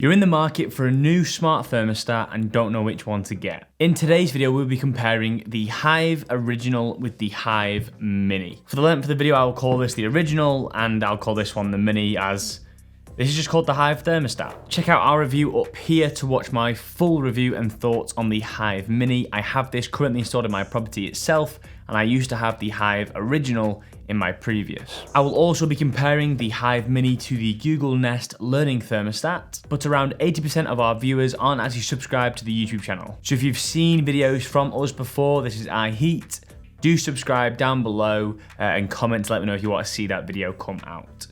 You're in the market for a new smart thermostat and don't know which one to get. In today's video, we'll be comparing the Hive Original with the Hive Mini. For the length of the video, I will call this the Original and I'll call this one the Mini, as this is just called the Hive Thermostat. Check out our review up here to watch my full review and thoughts on the Hive Mini. I have this currently installed in my property itself, and I used to have the Hive Original in my previous. I will also be comparing the Hive Mini to the Google Nest Learning Thermostat, but around 80% of our viewers aren't actually subscribed to the YouTube channel. So if you've seen videos from us before, this is iHeat, do subscribe down below and comment to let me know if you want to see that video come out.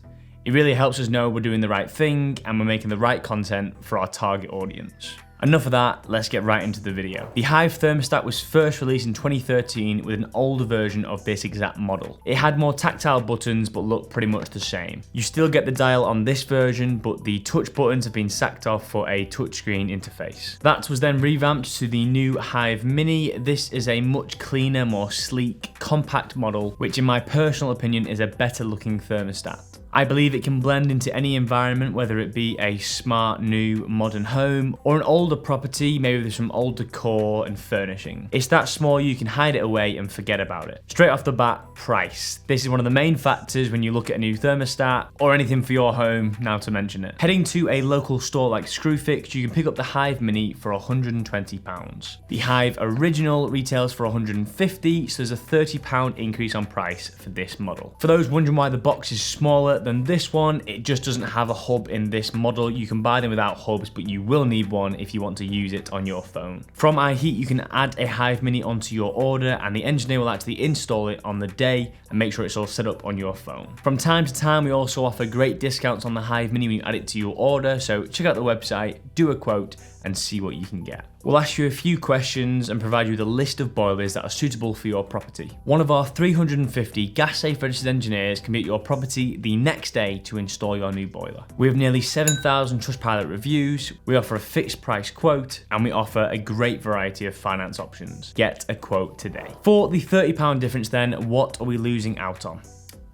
It really helps us know we're doing the right thing and we're making the right content for our target audience. Enough of that, let's get right into the video. The Hive Thermostat was first released in 2013 with an older version of this exact model. It had more tactile buttons but looked pretty much the same. You still get the dial on this version, but the touch buttons have been sacked off for a touchscreen interface. That was then revamped to the new Hive Mini. This is a much cleaner, more sleek, compact model, which in my personal opinion is a better looking thermostat. I believe it can blend into any environment, whether it be a smart, new, modern home or an older property, maybe with some old decor and furnishing. It's that small you can hide it away and forget about it. Straight off the bat, price. This is one of the main factors when you look at a new thermostat or anything for your home, now to mention it. Heading to a local store like Screwfix, you can pick up the Hive Mini for £120. The Hive Original retails for £150, so there's a £30 increase on price for this model. For those wondering why the box is smaller than this one, it just doesn't have a hub in this model. You can buy them without hubs, but you will need one if you want to use it on your phone. From iHeat, you can add a Hive Mini onto your order and the engineer will actually install it on the day and make sure it's all set up on your phone. From time to time, we also offer great discounts on the Hive Mini when you add it to your order, so check out the website, do a quote, and see what you can get. We'll ask you a few questions and provide you with a list of boilers that are suitable for your property. One of our 350 gas-safe registered engineers can be at your property the next day to install your new boiler. We have nearly 7,000 Trustpilot reviews, we offer a fixed price quote, and we offer a great variety of finance options. Get a quote today. For the £30 difference then, what are we losing out on?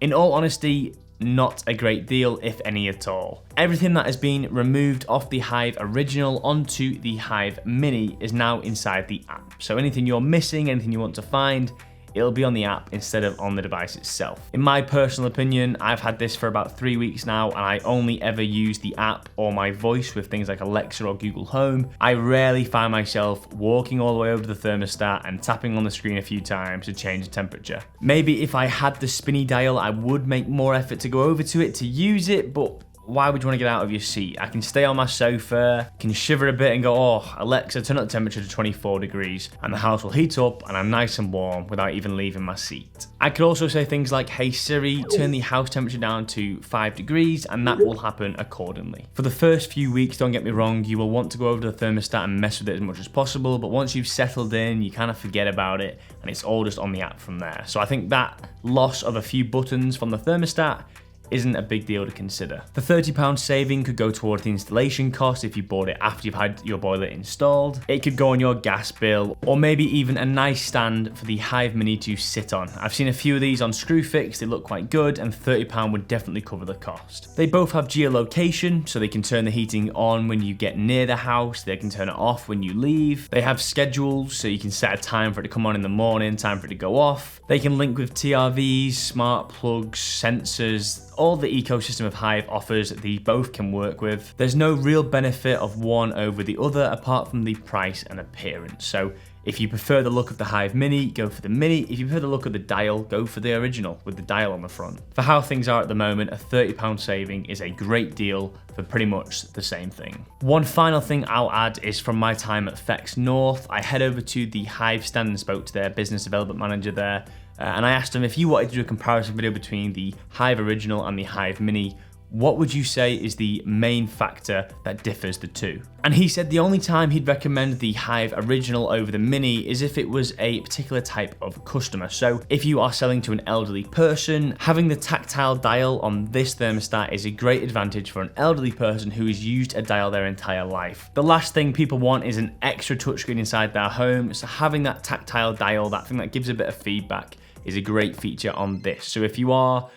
In all honesty, not a great deal, if any at all. Everything that has been removed off the Hive Original onto the Hive Mini is now inside the app. So anything you're missing, anything you want to find, it'll be on the app instead of on the device itself. In my personal opinion, I've had this for about 3 weeks now and I only ever use the app or my voice with things like Alexa or Google Home. I rarely find myself walking all the way over to the thermostat and tapping on the screen a few times to change the temperature. Maybe if I had the spinny dial, I would make more effort to go over to it to use it, but why would you want to get out of your seat? I can stay on my sofa, can shiver a bit and go, oh, Alexa, turn up the temperature to 24 degrees, and the house will heat up and I'm nice and warm without even leaving my seat. I could also say things like, hey Siri, turn the house temperature down to 5 degrees, and that will happen accordingly. For the first few weeks, don't get me wrong, you will want to go over to the thermostat and mess with it as much as possible, but once you've settled in, you kind of forget about it, and it's all just on the app from there. So I think that loss of a few buttons from the thermostat isn't a big deal to consider. The £30 saving could go towards the installation cost if you bought it after you've had your boiler installed. It could go on your gas bill, or maybe even a nice stand for the Hive Mini to sit on. I've seen a few of these on Screwfix, they look quite good, and £30 would definitely cover the cost. They both have geolocation, so they can turn the heating on when you get near the house, they can turn it off when you leave. They have schedules, so you can set a time for it to come on in the morning, time for it to go off. They can link with TRVs, smart plugs, sensors, all the ecosystem of Hive offers, they both can work with. There's no real benefit of one over the other apart from the price and appearance. So if you prefer the look of the Hive Mini, go for the Mini. If you prefer the look of the dial, go for the Original with the dial on the front. For how things are at the moment, a £30 saving is a great deal for pretty much the same thing. One final thing I'll add is from my time at Fex North, I head over to the Hive stand and spoke to their business development manager there. And I asked him, if you wanted to do a comparison video between the Hive Original and the Hive Mini, what would you say is the main factor that differs the two? And he said the only time he'd recommend the Hive Original over the Mini is if it was a particular type of customer. So if you are selling to an elderly person, having the tactile dial on this thermostat is a great advantage for an elderly person who has used a dial their entire life. The last thing people want is an extra touchscreen inside their home, so having that tactile dial, that thing that gives a bit of feedback, is a great feature on this. So if you are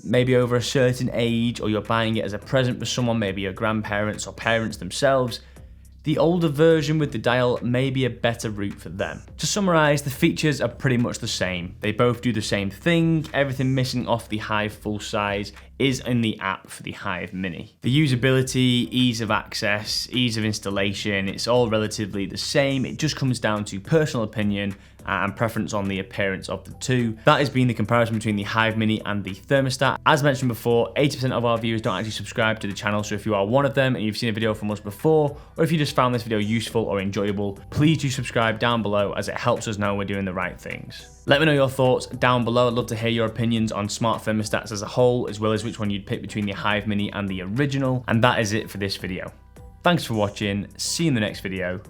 maybe over a certain age, or you're buying it as a present for someone, maybe your grandparents or parents themselves, the older version with the dial may be a better route for them. To summarize, the features are pretty much the same. They both do the same thing. Everything missing off the Hive full size is in the app for the Hive Mini. The usability, ease of access, ease of installation, it's all relatively the same. It just comes down to personal opinion and preference on the appearance of the two. That has been the comparison between the Hive Mini and the Thermostat. As mentioned before, 80% of our viewers don't actually subscribe to the channel, so if you are one of them and you've seen a video from us before, or if you just found this video useful or enjoyable, please do subscribe down below, as it helps us know we're doing the right things. Let me know your thoughts down below. I'd love to hear your opinions on smart thermostats as a whole, as well as which one you'd pick between the Hive Mini and the original. And that is it for this video. Thanks for watching. See you in the next video.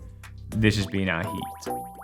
This has been iHeat.